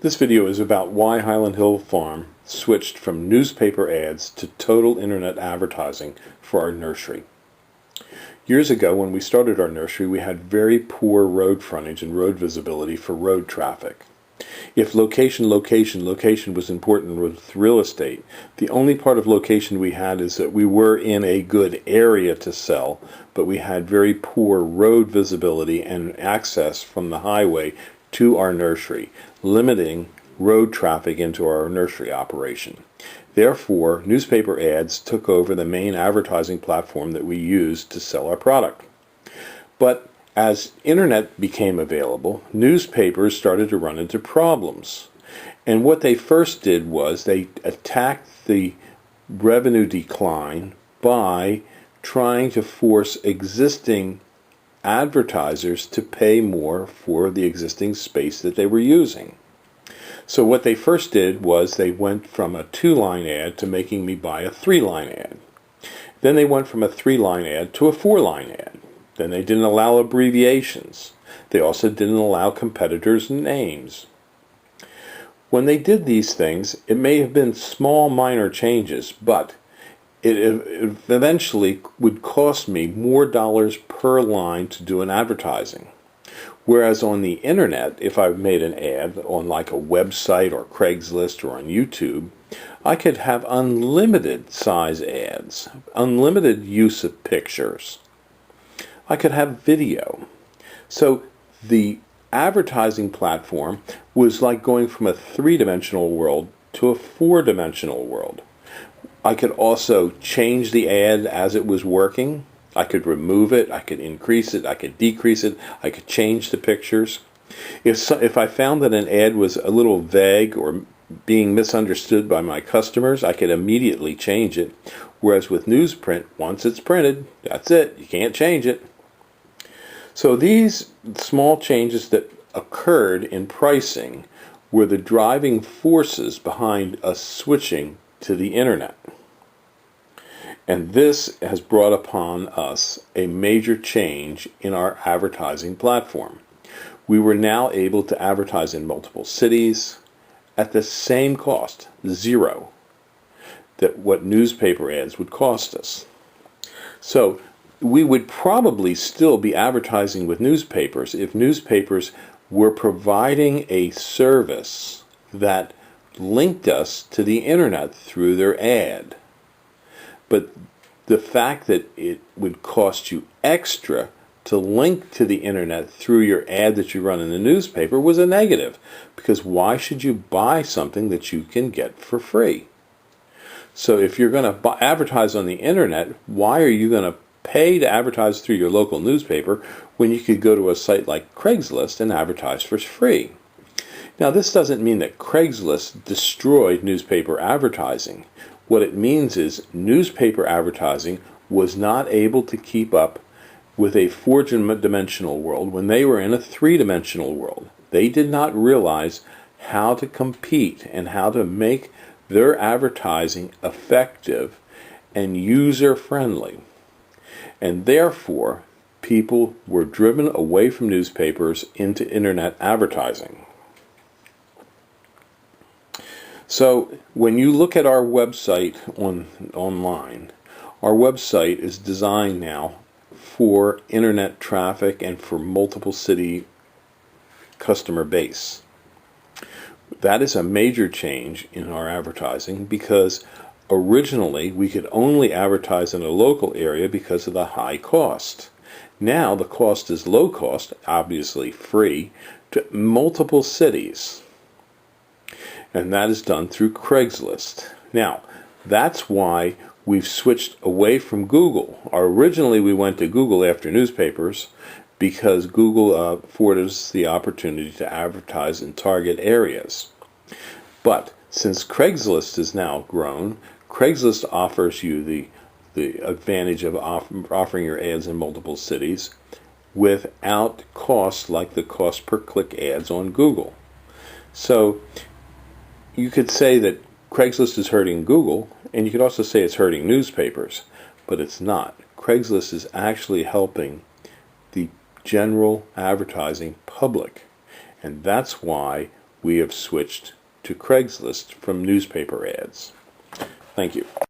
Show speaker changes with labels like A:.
A: This video is about why Highland Hill Farm switched from newspaper ads to total internet advertising for our nursery. Years ago, when we started our nursery, we had very poor road frontage and road visibility for road traffic. If location was important with real estate, the only part of location we had is that we were in a good area to sell, but we had very poor road visibility and access from the highway to our nursery, limiting road traffic into our nursery operation. Therefore, newspaper ads took over the main advertising platform that we used to sell our product. But as internet became available, newspapers started to run into problems. And what they first did was they attacked the revenue decline by trying to force existing advertisers to pay more for the existing space that they were using. So what they first did was they went from a 2-line ad to making me buy a 3-line ad. Then they went from a 3-line ad to a 4-line ad. Then they didn't allow abbreviations. They also didn't allow competitors' names. When they did these things, it may have been small, minor changes, but it eventually would cost me more dollars per line to do an advertising. Whereas on the internet, if I made an ad on like a website or Craigslist or on YouTube, I could have unlimited size ads, unlimited use of pictures. I could have video. So the advertising platform was like going from a 3-dimensional world to a 4-dimensional world. I could also change the ad as it was working. I could remove it, I could increase it, I could decrease it, I could change the pictures. If I found that an ad was a little vague or being misunderstood by my customers, I could immediately change it. Whereas with newsprint, once it's printed, that's it, you can't change it. So these small changes that occurred in pricing were the driving forces behind us switching to the internet. And this has brought upon us a major change in our advertising platform. We were now able to advertise in multiple cities at the same cost, zero, that what newspaper ads would cost us. So we would probably still be advertising with newspapers if newspapers were providing a service that linked us to the internet through their ad. But the fact that it would cost you extra to link to the internet through your ad that you run in the newspaper was a negative, because why should you buy something that you can get for free? So if you're going to advertise on the internet, why are you going to pay to advertise through your local newspaper when you could go to a site like Craigslist and advertise for free? Now, this doesn't mean that Craigslist destroyed newspaper advertising. What it means is newspaper advertising was not able to keep up with a 4-dimensional world when they were in a 3-dimensional world. They did not realize how to compete and how to make their advertising effective and user-friendly. And therefore, people were driven away from newspapers into internet advertising. So when you look at our website online, our website is designed now for internet traffic and for multiple city customer base. That is a major change in our advertising, because originally we could only advertise in a local area because of the high cost. Now the cost is low cost, obviously free, to multiple cities. And that is done through Craigslist. Now, that's why we've switched away from Google. Originally, we went to Google after newspapers because Google afforded us the opportunity to advertise in target areas. But since Craigslist has now grown, Craigslist offers you the advantage of offering your ads in multiple cities without cost like the cost per click ads on Google. So you could say that Craigslist is hurting Google, and you could also say it's hurting newspapers, but it's not. Craigslist is actually helping the general advertising public, and that's why we have switched to Craigslist from newspaper ads. Thank you.